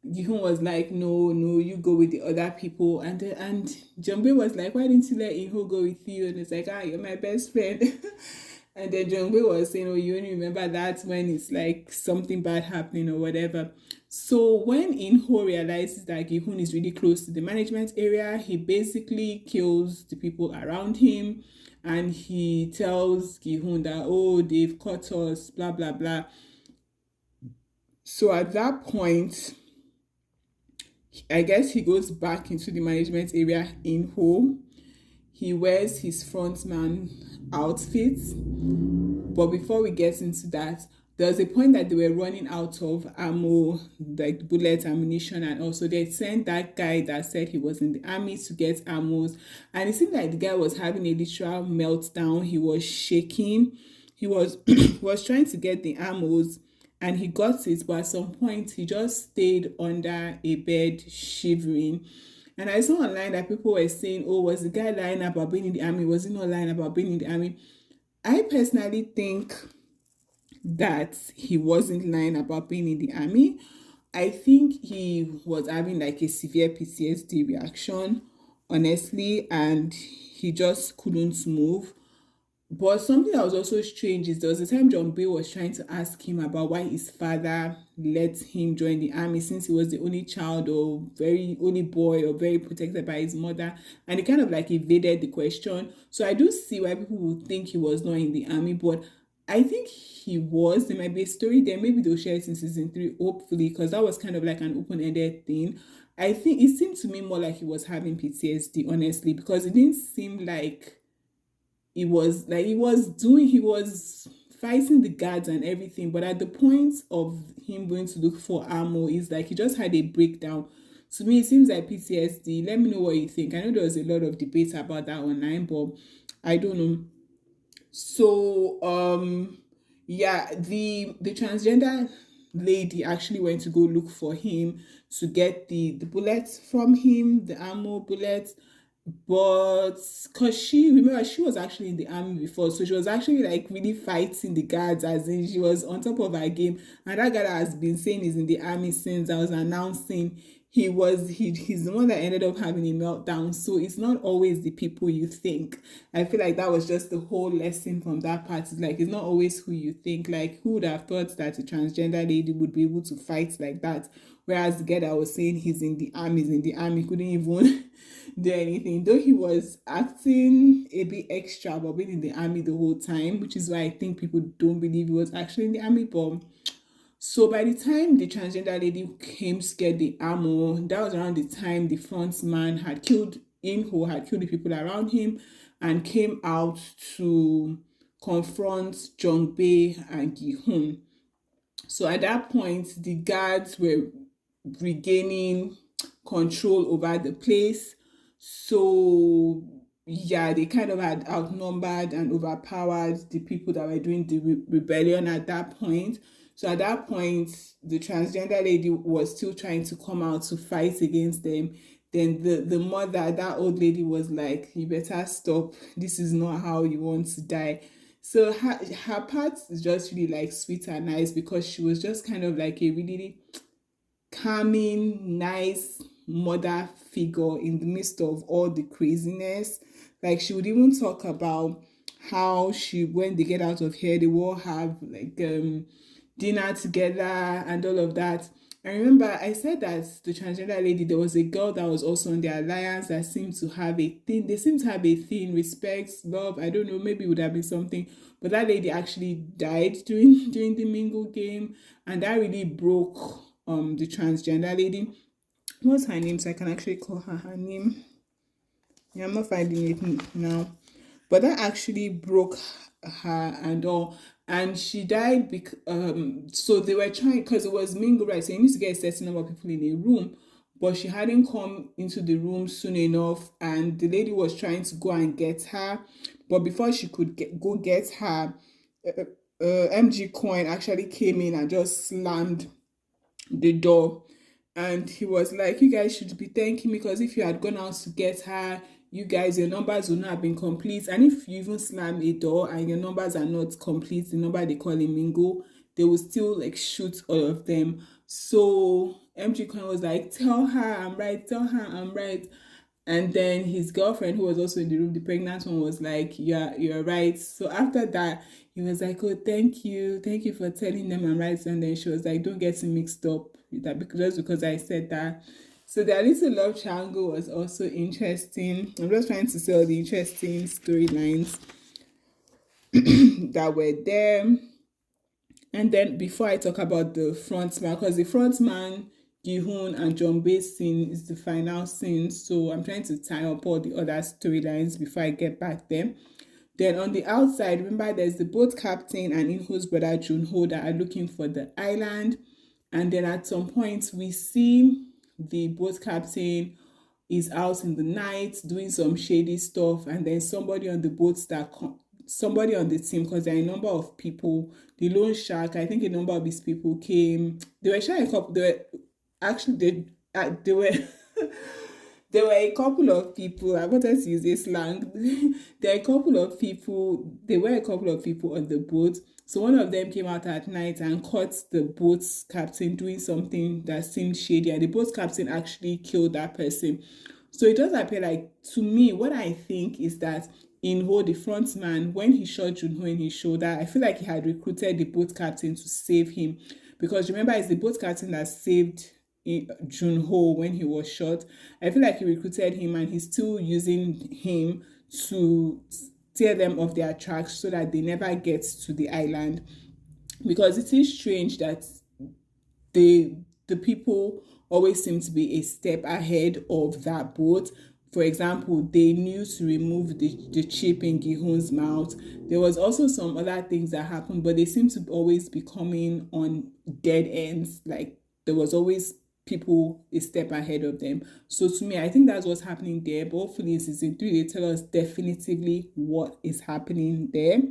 Gihun was like, no, you go with the other people. And Jongbei was like, why didn't you let Inho go with you? And it's like, you're my best friend. And then Jongbei was saying, oh, you only remember that when it's like something bad happening or whatever. So when Inho realizes that Gihun is really close to the management area, he basically kills the people around him, and he tells Gihun that, oh, they've caught us, blah, blah, blah. So at that point, I guess he goes back into the management area in home. He wears his frontman outfit. But before we get into that, there was a point that they were running out of ammo, like bullets, ammunition, and also they sent that guy that said he was in the army to get ammos. And it seemed like the guy was having a literal meltdown. He was shaking. He was was trying to get the ammos, and he got it, but at some point he just stayed under a bed shivering. And I saw online that people were saying, oh, was the guy lying about being in the army? Was he not lying about being in the army? I personally think that he wasn't lying about being in the army. I think he was having like a severe PTSD reaction, honestly, and he just couldn't move. But something that was also strange is there was a time Jongbei was trying to ask him about why his father let him join the army, since he was the only child or very only boy or very protected by his mother, and he kind of like evaded the question. So I do see why people would think he was not in the army, but I think he was. There might be a story there. Maybe they'll share it in season 3, hopefully, because that was kind of like an open-ended thing. I think it seemed to me more like he was having PTSD, honestly, because it didn't seem like he was fighting the guards and everything, but at the point of him going to look for ammo, it's like he just had a breakdown. To me, it seems like PTSD. Let me know what you think. I know there was a lot of debate about that online, but I don't know. So yeah, the transgender lady actually went to go look for him to get the bullets from him, the ammo bullets. But because she remember she was actually in the army before, so she was actually like really fighting the guards, as in she was on top of her game. And that guy that has been saying he's in the army since I was announcing, he's the one that ended up having a meltdown. So it's not always the people you think. I feel like that was just the whole lesson from that part. It's like it's not always who you think. Like, who would have thought that a transgender lady would be able to fight like that? Whereas the guy that was saying he's in the army, couldn't even do anything. Though he was acting a bit extra but being in the army the whole time, which is why I think people don't believe he was actually in the army. But so by the time the transgender lady came to get the ammo, that was around the time the front man had killed who had killed the people around him, and came out to confront Jong Bae and Gi Hun. So at that point, the guards were regaining control over the place. So yeah, they kind of had outnumbered and overpowered the people that were doing the rebellion at that point. So at that point, the transgender lady was still trying to come out to fight against them. Then the mother, that old lady, was like, you better stop. This is not how you want to die. So her part is just really like sweet and nice, because she was just kind of like a really calming, nice mother figure in the midst of all the craziness. Like, she would even talk about how when they get out of here, they will have like dinner together and all of that. I remember I said that the transgender lady, there was a girl that was also on the alliance that seemed to have a thing. They seemed to have a thing, respect, love. I don't know, maybe it would have been something. But that lady actually died during the mingle game, and that really broke the transgender lady. What's her name? So I can actually call her name. Yeah, I'm not finding it now. But that actually broke her and all. And she died because so they were trying, because it was mingle, right? So you need to get a certain number of people in a room. But she hadn't come into the room soon enough, and the lady was trying to go and get her. But before she could go get her, MG Coin actually came in and just slammed the door. And he was like, you guys should be thanking me, because if you had gone out to get her, you guys, your numbers would not have been complete. And if you even slam a door and your numbers are not complete, the number they call a mingo, they will still like shoot all of them. So MG Coin was like, tell her I'm right, tell her I'm right. And then his girlfriend, who was also in the room, the pregnant one, was like, yeah, you're right. So after that, he was like, oh, thank you for telling them I'm right. And then she was like, don't get mixed up with that, because just because I said that. So their little love triangle was also interesting. I'm just trying to say all the interesting storylines that were there. And then before I talk about the front man, because the front man, Gi-hoon and John Bae's scene is the final scene. So I'm trying to tie up all the other storylines before I get back there. Then on the outside, remember there's the boat captain and Inho's brother Junho that are looking for the island. And then at some point we see the boat captain is out in the night doing some shady stuff, and then somebody on the boat somebody on the team, because there are a number of people, the loan shark, I think a number of these people came. They were sharing a couple. They were actually they were there were a couple of people. I wanted to use a slang. There are a couple of people. There were a couple of people on the boat. So one of them came out at night and caught the boat's captain doing something that seemed shady, and the boat's captain actually killed that person. So it does appear like, to me, what I think is that Inho, the front man, when he shot Junho in his shoulder, I feel like he had recruited the boat captain to save him. Because remember, it's the boat captain that saved Junho when he was shot. I feel like he recruited him, and he's still using him to tear them off their tracks so that they never get to the island. Because it is strange that the people always seem to be a step ahead of that boat. For example, they knew to remove the chip in Gihun's mouth. There was also some other things that happened, but they seem to always be coming on dead ends. Like there was always people a step ahead of them. So to me, I think that's what's happening there. But hopefully in season 3, they tell us definitively what is happening there.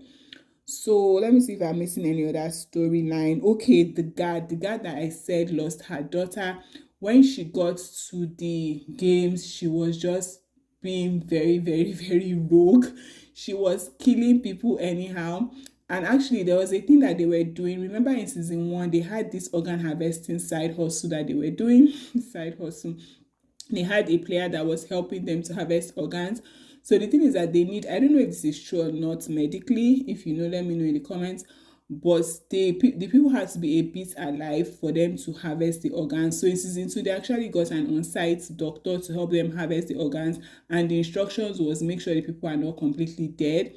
So let me see if I'm missing any other storyline. Okay, the guard that I said lost her daughter. When she got to the games, she was just being very, very, very rogue. She was killing people anyhow. And actually, there was a thing that they were doing. Remember in season 1, they had this organ harvesting side hustle that they were doing. Side hustle. They had a player that was helping them to harvest organs. So the thing is that they need, I don't know if this is true or not medically. If you know, let me know in the comments. But the people had to be a bit alive for them to harvest the organs. So in season 2, they actually got an on-site doctor to help them harvest the organs. And the instructions was make sure the people are not completely dead.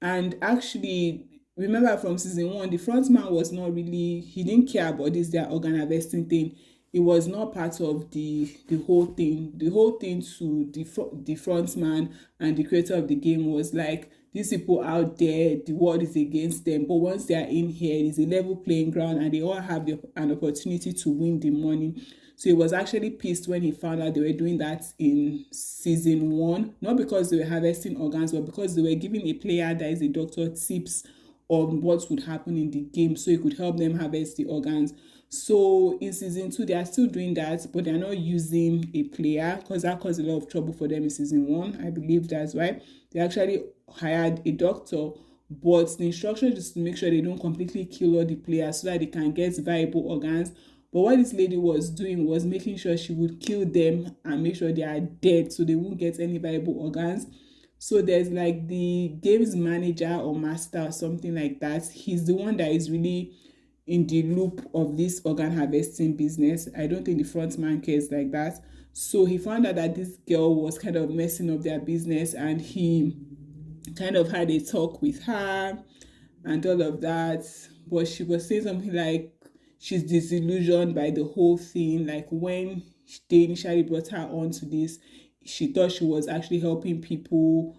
And actually, remember from season 1, the front man was not really, he didn't care about this their organ harvesting thing. It was not part of the whole thing. The whole thing to the front man and the creator of the game was like, these people out there, the world is against them, but once they are in here, it is a level playing ground and they all have an opportunity to win the money. So he was actually pissed when he found out they were doing that in season 1, not because they were harvesting organs, but because they were giving a player that is a doctor tips on what would happen in the game so he could help them harvest the organs. So in season 2, they are still doing that, but they're not using a player because that caused a lot of trouble for them in season 1. I believe that's why they actually hired a doctor, but the instruction is to make sure they don't completely kill all the players so that they can get viable organs. But what this lady was doing was making sure she would kill them and make sure they are dead so they won't get any viable organs. So there's like the games manager or master or something like that. He's the one that is really in the loop of this organ harvesting business. I don't think the front man cares like that. So he found out that this girl was kind of messing up their business and he kind of had a talk with her and all of that. But she was saying something like she's disillusioned by the whole thing. Like when they initially brought her on to this, she thought she was actually helping people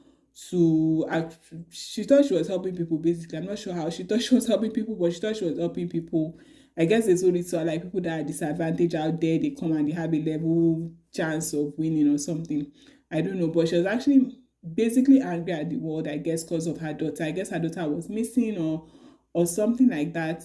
to act, she thought she was helping people basically. I'm not sure how she thought she was helping people, but she thought she was helping people. I guess it's only so like people that are disadvantaged out there, they come and they have a level chance of winning or something. I don't know, but she was actually basically angry at the world, I guess, because of her daughter. I guess her daughter was missing or something like that.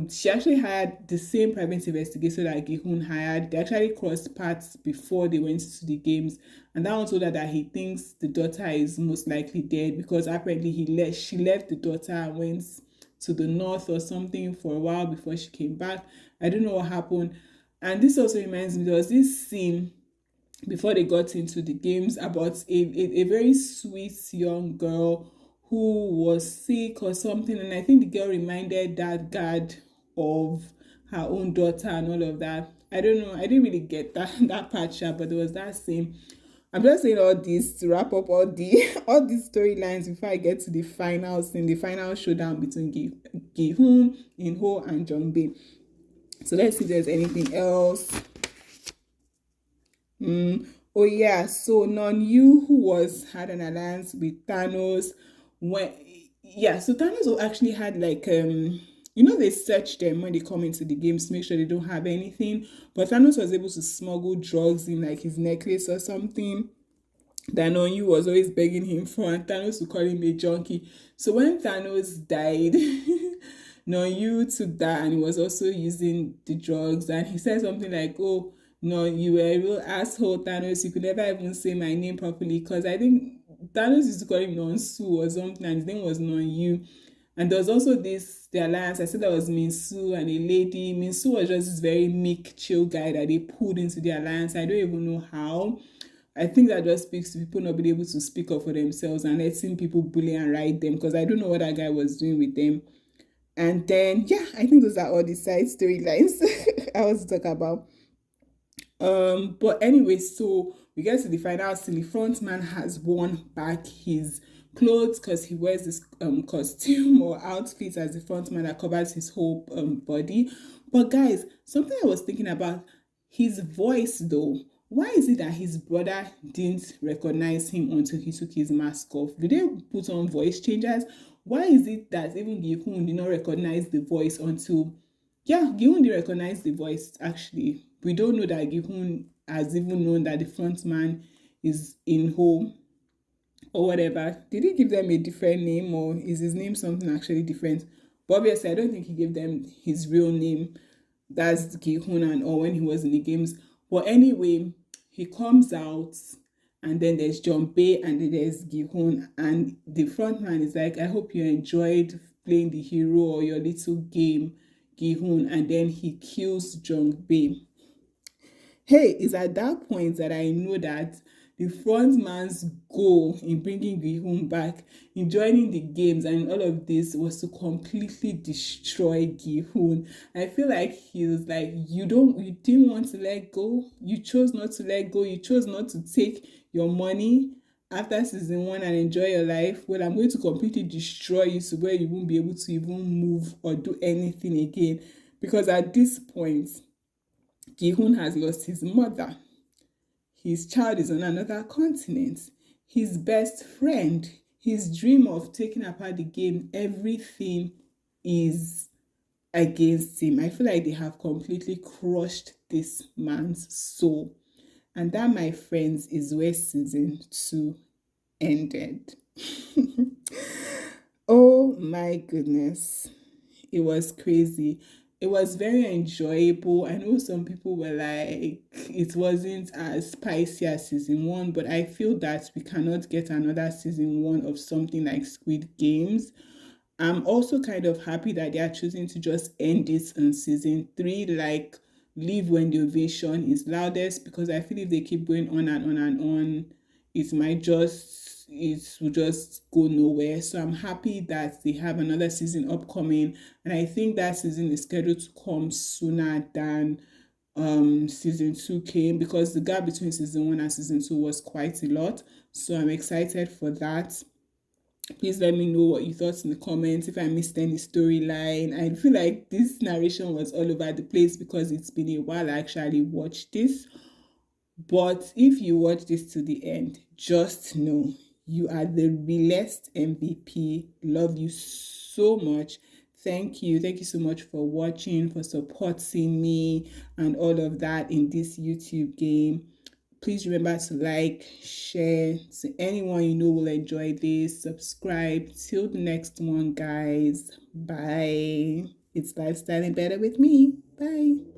She actually hired the same private investigator that Gihun hired. They actually crossed paths before they went to the games, and that one told her that he thinks the daughter is most likely dead because apparently she left the daughter and went to the north or something for a while before she came back. I don't know what happened. And this also reminds me, there was this scene before they got into the games about a very sweet young girl who was sick or something, and I think the girl reminded that guard of her own daughter and all of that. I don't know, I didn't really get that that part sha, but there was that scene. I'm just saying all this to wrap up all the all these storylines before I get to the final scene, the final showdown between Gi-hoon, In-ho, and Jung-bae. So let's see if there's anything else. Oh yeah, so Non-Yu, who was had an alliance with Thanos, when yeah, so Thanos actually had like they search them when they come into the games to make sure they don't have anything, but Thanos was able to smuggle drugs in like his necklace or something that Non-Yu was always begging him for, and Thanos would call him a junkie. So when Thanos died, Non-Yu took that and he was also using the drugs, and he said something like, "Oh, no, you were a real asshole, Thanos. You could never even say my name properly." Because I think Thanos used to call him Non-Su or something, and his name was Non-Yu. And there was also the alliance. I said there was Minsu and a lady. Minsu was just this very meek, chill guy that they pulled into the alliance. I don't even know how. I think that just speaks to people not being able to speak up for themselves and letting people bully and ride them, because I don't know what that guy was doing with them. And then, yeah, I think those are all the side storylines I was to talk about. But anyway, so we get to the final scene. The front man has won back his clothes because he wears this costume or outfit as the front man that covers his whole body. But guys, something I was thinking about, His voice, though, why is it that his brother didn't recognize him until he took his mask off? Did they put on voice changers? Why is it that even Gihun did not recognize the voice until, yeah, Gihun did recognize the voice actually. We don't know that Gihun has even known that the front man is in home or whatever. Did he give them a different name, or is his name something actually different? But obviously, I don't think he gave them his real name. That's Gi-hun or when he was in the games. But anyway, he comes out, and then there's John Bay and then there's Gi-hun, and the front man is like, I hope you enjoyed playing the hero or your little game, Gi-hun, and then he kills John Bay. Hey, it's at that point that I know that the front man's goal in bringing Gihun back, in joining the games, and all of this was to completely destroy Gihun. I feel like he was like, you didn't want to let go. You chose not to let go. You chose not to take your money after season one and enjoy your life. Well, I'm going to completely destroy you to where you won't be able to even move or do anything again. Because at this point, Gihun has lost his mother. His child is on another continent. His best friend, his dream of taking apart the game, everything is against him. I feel like they have completely crushed this man's soul. And that, my friends, is where season two ended. Oh my goodness. It was crazy. It was very enjoyable. I know some people were like, it wasn't as spicy as season one, but I feel that we cannot get another season one of something like Squid Games. I'm also kind of happy that they are choosing to just end it on season three, like leave when the ovation is loudest, because I feel if they keep going on and on and on, it will just go nowhere. So I'm happy that they have another season upcoming, and I think that season is scheduled to come sooner than season two came, because the gap between season one and season two was quite a lot. So I'm excited for that. Please let me know what you thought in the comments, if I missed any storyline. I feel like this narration was all over the place because it's been a while I actually watched this. But if you watch this to the end, just know you are the realest MVP. Love you so much. Thank you. Thank you so much for watching, for supporting me, and all of that in this YouTube game. Please remember to like, share to anyone you know will enjoy this. Subscribe. Till the next one, guys. Bye. It's lifestyling better with me. Bye.